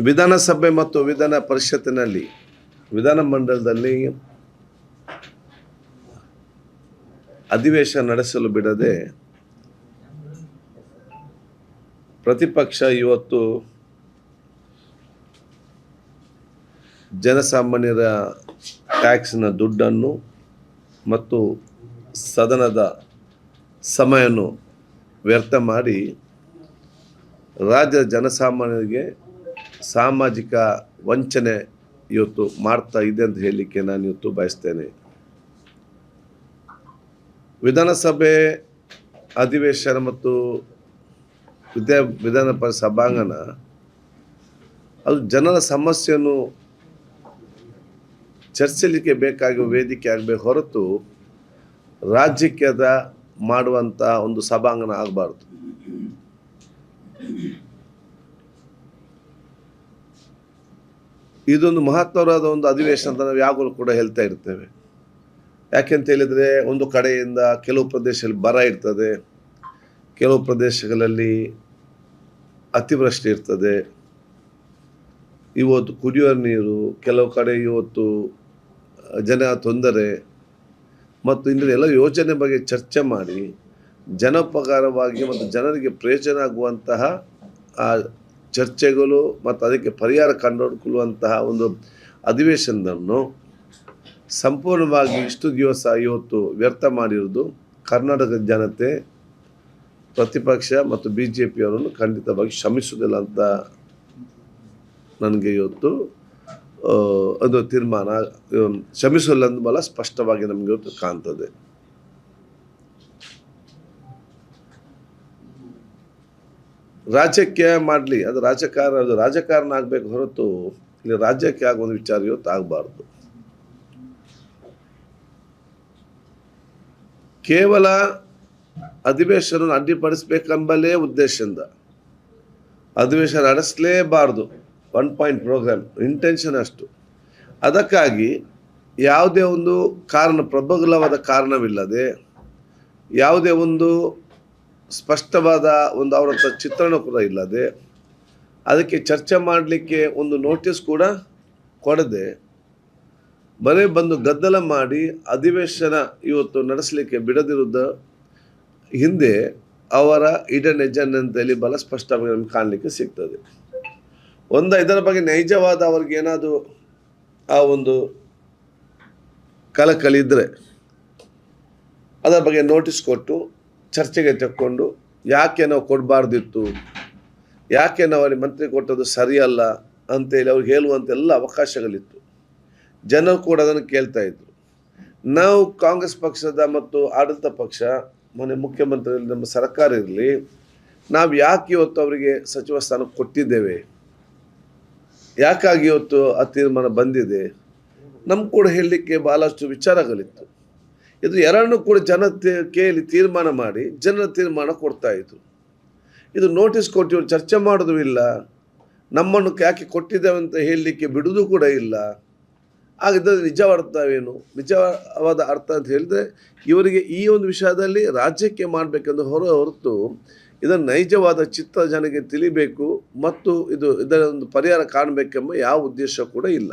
ವಿಧಾನಸಭೆ ಮತ್ತು ವಿಧಾನ ಪರಿಷತ್ತಿನಲ್ಲಿ ವಿಧಾನಮಂಡಲದಲ್ಲಿ ಅಧಿವೇಶನ ನಡೆಸಲು ಬಿಡದೆ ಪ್ರತಿಪಕ್ಷ ಇವತ್ತು ಜನಸಾಮಾನ್ಯರ ಟ್ಯಾಕ್ಸ್ನ ದುಡ್ಡನ್ನು ಮತ್ತು ಸದನದ ಸಮಯವನ್ನು ವ್ಯರ್ಥ ಮಾಡಿ ರಾಜ್ಯದ ಜನಸಾಮಾನ್ಯರಿಗೆ ಸಾಮಾಜಿಕ ವಂಚನೆ ಇವತ್ತು ಮಾಡ್ತಾ ಇದೆ ಅಂತ ಹೇಳಲಿಕ್ಕೆ ನಾನು ಇವತ್ತು ಬಯಸ್ತೇನೆ. ವಿಧಾನಸಭೆ ಅಧಿವೇಶನ ಮತ್ತು ವಿಧಾನ ಸಭಾಂಗಣ ಅದು ಜನರ ಸಮಸ್ಯೆಯನ್ನು ಚರ್ಚಿಸಲಿಕ್ಕೆ ಬೇಕಾಗುವ ವೇದಿಕೆ ಆಗಬೇಕು ಹೊರತು ರಾಜ್ಯಕ್ಕೆ ಮಾಡುವಂಥ ಒಂದು ಸಭಾಂಗಣ ಆಗಬಾರ್ದು. ಇದೊಂದು ಮಹತ್ವವಾದ ಒಂದು ಅಧಿವೇಶನ ಅಂತ ನಾವು ಯಾವಾಗಲೂ ಕೂಡ ಹೇಳ್ತಾ ಇರ್ತೇವೆ. ಯಾಕೆಂತ ಹೇಳಿದರೆ ಒಂದು ಕಡೆಯಿಂದ ಕೆಲವು ಪ್ರದೇಶದಲ್ಲಿ ಬರ ಇರ್ತದೆ, ಕೆಲವು ಪ್ರದೇಶಗಳಲ್ಲಿ ಅತಿವೃಷ್ಟಿ ಇರ್ತದೆ, ಇವತ್ತು ಕುಡಿಯುವ ನೀರು, ಕೆಲವು ಕಡೆ ಇವತ್ತು ಜನ ತೊಂದರೆ ಮತ್ತು ಇಂದಿನ ಎಲ್ಲ ಯೋಜನೆ ಬಗ್ಗೆ ಚರ್ಚೆ ಮಾಡಿ ಜನೋಪಕಾರವಾಗಿ ಮತ್ತು ಜನರಿಗೆ ಪ್ರಯೋಜನ ಆಗುವಂತಹ ಆ ಚರ್ಚೆಗಳು ಮತ್ತು ಅದಕ್ಕೆ ಪರಿಹಾರ ಕಂಡುಕೊಳ್ಳುವಂತಹ ಒಂದು ಅಧಿವೇಶನವನ್ನು ಸಂಪೂರ್ಣವಾಗಿ ಇಷ್ಟು ದಿವಸ ಇವತ್ತು ವ್ಯರ್ಥ ಮಾಡಿರುವುದು ಕರ್ನಾಟಕದ ಜನತೆ, ಪ್ರತಿಪಕ್ಷ ಮತ್ತು BJPಯವರನ್ನು ಖಂಡಿತವಾಗಿ ಕ್ಷಮಿಸುವುದಿಲ್ಲ ಅಂತ ನನಗೆ ಇವತ್ತು ಅದು ತೀರ್ಮಾನ ಕ್ಷಮಿಸಲ್ಲ ಅಂದ ಬಹಳ ಸ್ಪಷ್ಟವಾಗಿ ನಮಗೆ ಇವತ್ತು ಕಾಣ್ತದೆ. ರಾಜ್ಯಕ್ಕೆ ಮಾಡಲಿ, ಅದು ರಾಜಕಾರಣ ಆಗಬೇಕು ಹೊರತು ಇಲ್ಲಿ ರಾಜ್ಯಕ್ಕೆ ಆಗುವ ವಿಚಾರ ಇವತ್ತು ಆಗಬಾರ್ದು. ಕೇವಲ ಅಧಿವೇಶನ ಅಡ್ಡಿಪಡಿಸಬೇಕೆಂಬಲೇ ಉದ್ದೇಶದಿಂದ ಅಧಿವೇಶನ ನಡೆಸಲೇಬಾರ್ದು. 1 ಪಾಯಿಂಟ್ ಪ್ರೋಗ್ರಾಮ್ ಇಂಟೆನ್ಷನ್ ಅಷ್ಟು. ಅದಕ್ಕಾಗಿ ಯಾವುದೇ ಒಂದು ಪ್ರಬಲವಾದ ಕಾರಣವಿಲ್ಲದೆ, ಯಾವುದೇ ಒಂದು ಸ್ಪಷ್ಟವಾದ ಒಂದು ಅವರ ಚಿತ್ರಣ ಕೂಡ ಇಲ್ಲದೆ, ಅದಕ್ಕೆ ಚರ್ಚೆ ಮಾಡಲಿಕ್ಕೆ ಒಂದು ನೋಟಿಸ್ ಕೂಡ ಕೊಡದೆ ಬರೀ ಬಂದು ಗದ್ದಲ ಮಾಡಿ ಅಧಿವೇಶನ ಇವತ್ತು ನಡೆಸಲಿಕ್ಕೆ ಬಿಡದಿರುವುದ ಹಿಂದೆ ಅವರ ಇಡನ್ ಎಜೆಂಡಾ ಅಂತೇಳಿ ಬಹಳ ಸ್ಪಷ್ಟವಾಗಿ ನಮ್ಗೆ ಕಾಣಲಿಕ್ಕೆ ಸಿಗ್ತದೆ. ಇದರ ಬಗ್ಗೆ ನೈಜವಾದ ಅವ್ರಿಗೆ ಏನಾದರೂ ಆ ಒಂದು ಕಳಕಳಿ ಇದ್ದರೆ ಅದರ ಬಗ್ಗೆ ನೋಟಿಸ್ ಕೊಟ್ಟು ಚರ್ಚೆಗೆ ತಕ್ಕೊಂಡು ಯಾಕೆ ನಾವು ಕೊಡಬಾರ್ದಿತ್ತು, ಯಾಕೆ ನಾವು ಅಲ್ಲಿ ಮಂತ್ರಿ ಕೊಟ್ಟದ್ದು ಸರಿಯಲ್ಲ ಅಂತೇಳಿ ಅವ್ರಿಗೆ ಹೇಳುವಂಥ ಎಲ್ಲ ಅವಕಾಶಗಳಿತ್ತು. ಜನರು ಕೂಡ ಅದನ್ನು ಕೇಳ್ತಾ ಇದ್ರು. ನಾವು ಕಾಂಗ್ರೆಸ್ ಪಕ್ಷದ ಮತ್ತು ಆಡಳಿತ ಪಕ್ಷ, ಮೊನ್ನೆ ಮುಖ್ಯಮಂತ್ರಿ ನಮ್ಮ ಸರ್ಕಾರ ಇರಲಿ, ನಾವು ಯಾಕೆ ಇವತ್ತು ಅವರಿಗೆ ಸಚಿವ ಸ್ಥಾನ ಕೊಟ್ಟಿದ್ದೇವೆ, ಯಾಕಾಗಿ ಇವತ್ತು ಆ ತೀರ್ಮಾನ ಬಂದಿದೆ, ನಮ್ಗೆ ಕೂಡ ಹೇಳಲಿಕ್ಕೆ ಭಾಳಷ್ಟು ವಿಚಾರಗಳಿತ್ತು. ಇದು ಎರಡನ್ನೂ ಕೂಡ ಜನ ಕೇಳಿ ತೀರ್ಮಾನ ಮಾಡಿ ಜನರ ತೀರ್ಮಾನ ಕೊಡ್ತಾ ಇದ್ರು. ಇದು ನೋಟಿಸ್ ಕೊಟ್ಟು ಚರ್ಚೆ ಮಾಡೋದು ಇಲ್ಲ, ನಮ್ಮನ್ನು ಯಾಕೆ ಕೊಟ್ಟಿದ್ದೇವೆ ಅಂತ ಹೇಳಲಿಕ್ಕೆ ಬಿಡುವುದು ಕೂಡ ಇಲ್ಲ. ಹಾಗಿದ್ದರೆ ನಿಜವಾದ ಅರ್ಥವೇನು? ನಿಜವಾದ ಅರ್ಥ ಅಂತ ಹೇಳಿದರೆ ಇವರಿಗೆ ಈ ಒಂದು ವಿಷಯದಲ್ಲಿ ರಾಜ್ಯಕ್ಕೆ ಮಾಡಬೇಕೆಂದು ಹೊರತು ಇದರ ನೈಜವಾದ ಚಿತ್ರ ಜನಕ್ಕೆ ತಿಳಿಬೇಕು ಮತ್ತು ಇದರ ಒಂದು ಪರಿಹಾರ ಕಾಣಬೇಕೆಂಬ ಯಾವ ಉದ್ದೇಶ ಕೂಡ ಇಲ್ಲ.